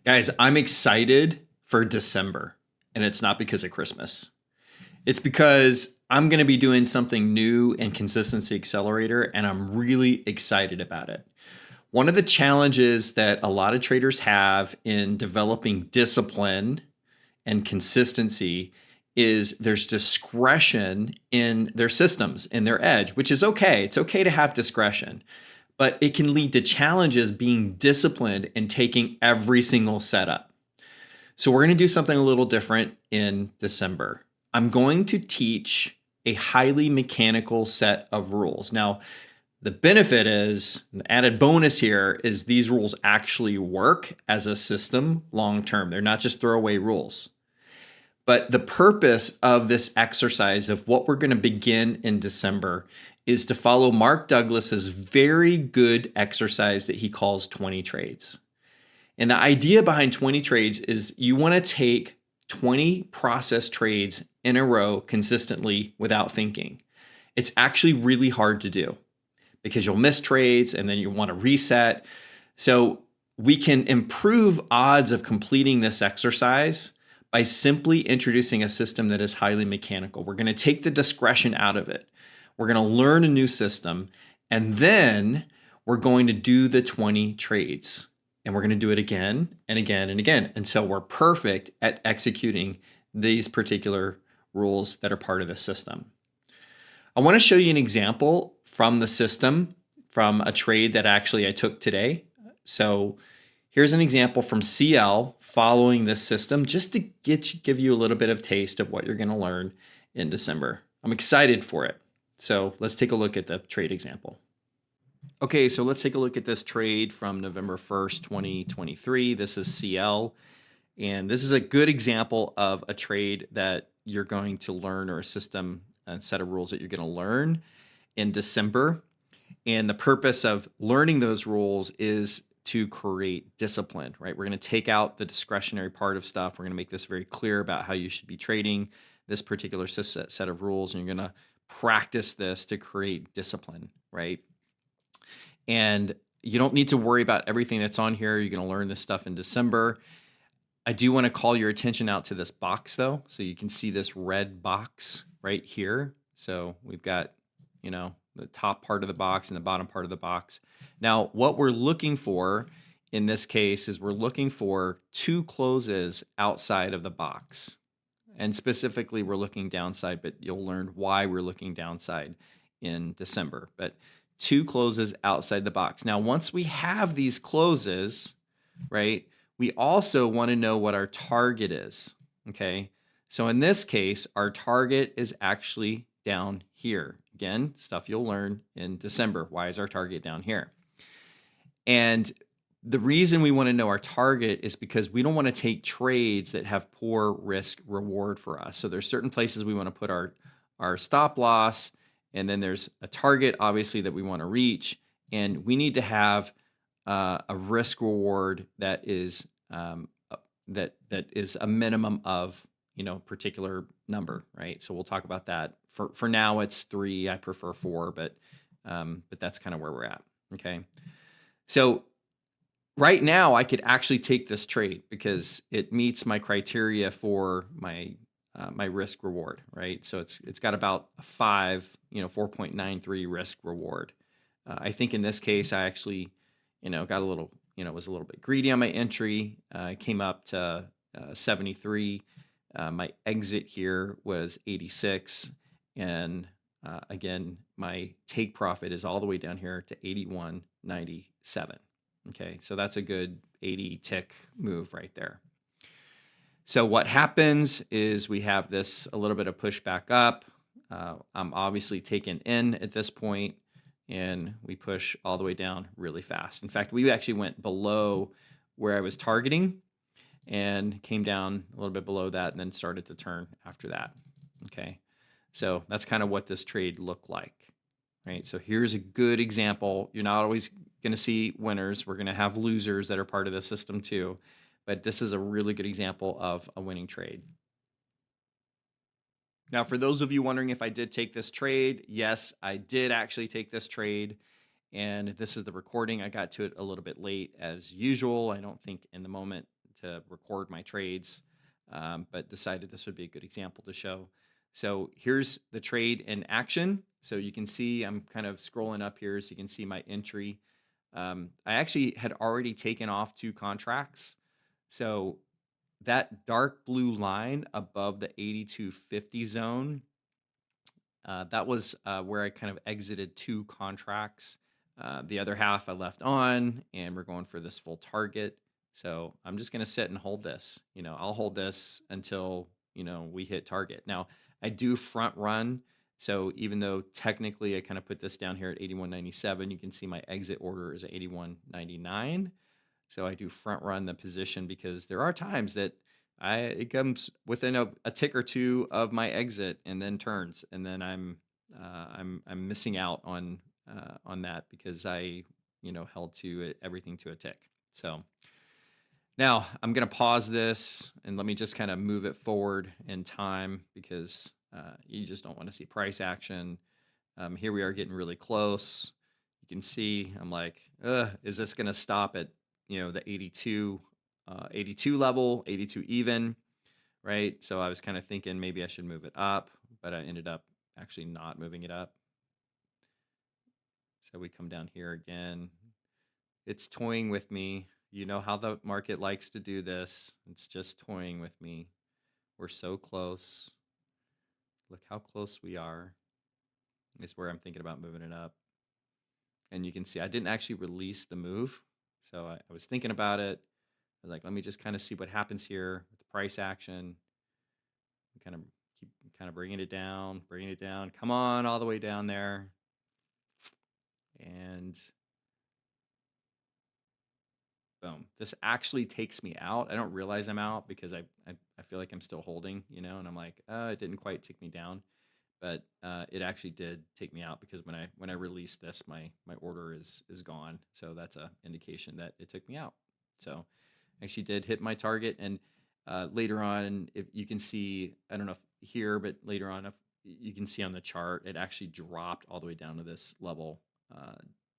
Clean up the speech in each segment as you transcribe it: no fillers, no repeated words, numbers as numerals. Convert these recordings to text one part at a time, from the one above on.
Guys, I'm excited for December, and it's not because of Christmas. It's because I'm going to be doing something new in Consistency Accelerator, and I'm really excited about it. One of the challenges that a lot of traders have in developing discipline and consistency is there's discretion in their systems, in their edge, which is okay. It's okay to have discretion, but it can lead to challenges being disciplined and taking every single setup. So we're going to do something a little different in December. I'm going to teach a highly mechanical set of rules. Now, the benefit is, the added bonus here is these rules actually work as a system long term. They're not just throwaway rules. But the purpose of this exercise of what we're going to begin in December is to follow Mark Douglas's very good exercise that he calls 20 trades. And the idea behind 20 trades is you want to take 20 process trades in a row consistently without thinking. It's actually really hard to do because you'll miss trades and then you want to reset. So we can improve odds of completing this exercise by simply introducing a system that is highly mechanical. We're going to take the discretion out of it. We're going to learn a new system, and then we're going to do the 20 trades. And we're going to do it again and again and again until we're perfect at executing these particular rules that are part of the system. I want to show you an example from the system from a trade that actually I took today. So here's an example from CL following this system just to give you a little bit of taste of what you're going to learn in December. I'm excited for it. So let's take a look at the trade example. Okay, so let's take a look at this trade from November 1st, 2023. This is CL, and this is a good example of a trade that you're going to learn, or a system and set of rules that you're going to learn in December. And the purpose of learning those rules is to create discipline, right? We're going to take out the discretionary part of stuff. We're going to make this very clear about how you should be trading this particular set of rules, and you're going to practice this to create discipline, right? And you don't need to worry about everything that's on here. You're going to learn this stuff in December. I do want to call your attention out to this box, though. So you can see this red box right here. So we've got, the top part of the box and the bottom part of the box. Now, what we're looking for in this case is we're looking for two closes outside of the box. And specifically, we're looking downside, but you'll learn why we're looking downside in December. But two closes outside the box. Now, once we have these closes, right, we also want to know what our target is, okay? So in this case, our target is actually down here. Again, stuff you'll learn in December. Why is our target down here? And the reason we want to know our target is because we don't want to take trades that have poor risk reward for us. So there's certain places we want to put our stop loss, and then there's a target, obviously, that we want to reach, and we need to have a risk reward that is that is a minimum of particular number, right? So we'll talk about that. For now, it's 3. I prefer 4, but that's kind of where we're at. Okay, so right now I could actually take this trade because it meets my criteria for my risk reward, right? So it's got about a 5, 4.93 risk reward. I think in this case, I actually, got a little, was a little bit greedy on my entry. Came up to 73. My exit here was 86. And again, my take profit is all the way down here to 81.97. Okay, so that's a good 80 tick move right there. So what happens is we have this a little bit of push back up. I'm obviously taken in at this point, and we push all the way down really fast. In fact, we actually went below where I was targeting and came down a little bit below that and then started to turn after that. Okay, so that's kind of what this trade looked like, right? So here's a good example. You're not always going to see winners. We're going to have losers that are part of the system too. But this is a really good example of a winning trade. Now, for those of you wondering if I did take this trade, yes, I did actually take this trade. And this is the recording. I got to it a little bit late as usual. I don't think in the moment to record my trades, but decided this would be a good example to show. So here's the trade in action. So you can see I'm kind of scrolling up here so you can see my entry. I actually had already taken off 2 contracts. So that dark blue line above the 8250 zone, that was where I kind of exited 2 contracts. The other half I left on, and we're going for this full target. So I'm just going to sit and hold this. I'll hold this until we hit target. Now I do front run. So even though technically I kind of put this down here at 81.97, you can see my exit order is at 81.99. So I do front run the position because there are times that it comes within a tick or two of my exit and then turns, and then I'm missing out on that because I held to everything to a tick. So now I'm going to pause this and let me just kind of move it forward in time because you just don't want to see price action. Here we are getting really close. You can see I'm like, is this going to stop at the 82 level, 82 even, right? So I was kind of thinking maybe I should move it up, but I ended up actually not moving it up. So we come down here again. It's toying with me. You know how the market likes to do this. It's just toying with me. We're so close. Look how close we are. Is where I'm thinking about moving it up. And you can see I didn't actually release the move. So I was thinking about it. I was like, let me just kind of see what happens here with the price action. Kind of keep kind of bringing it down, bringing it down. Come on, all the way down there. And boom. This actually takes me out. I don't realize I'm out because I feel like I'm still holding, and I'm like, it didn't quite take me down. But it actually did take me out because when I released this, my order is gone. So that's a indication that it took me out. So actually did hit my target, and later on, if you can see, I don't know if here, but later on, if you can see on the chart, it actually dropped all the way down to this level,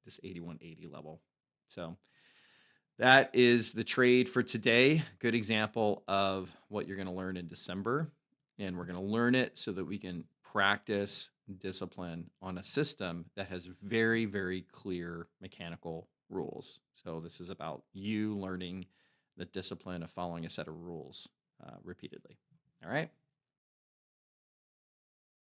this 81.80 level. So that is the trade for today. Good example of what you're going to learn in December. And we're going to learn it so that we can practice discipline on a system that has very, very clear mechanical rules. So this is about you learning the discipline of following a set of rules repeatedly. All right.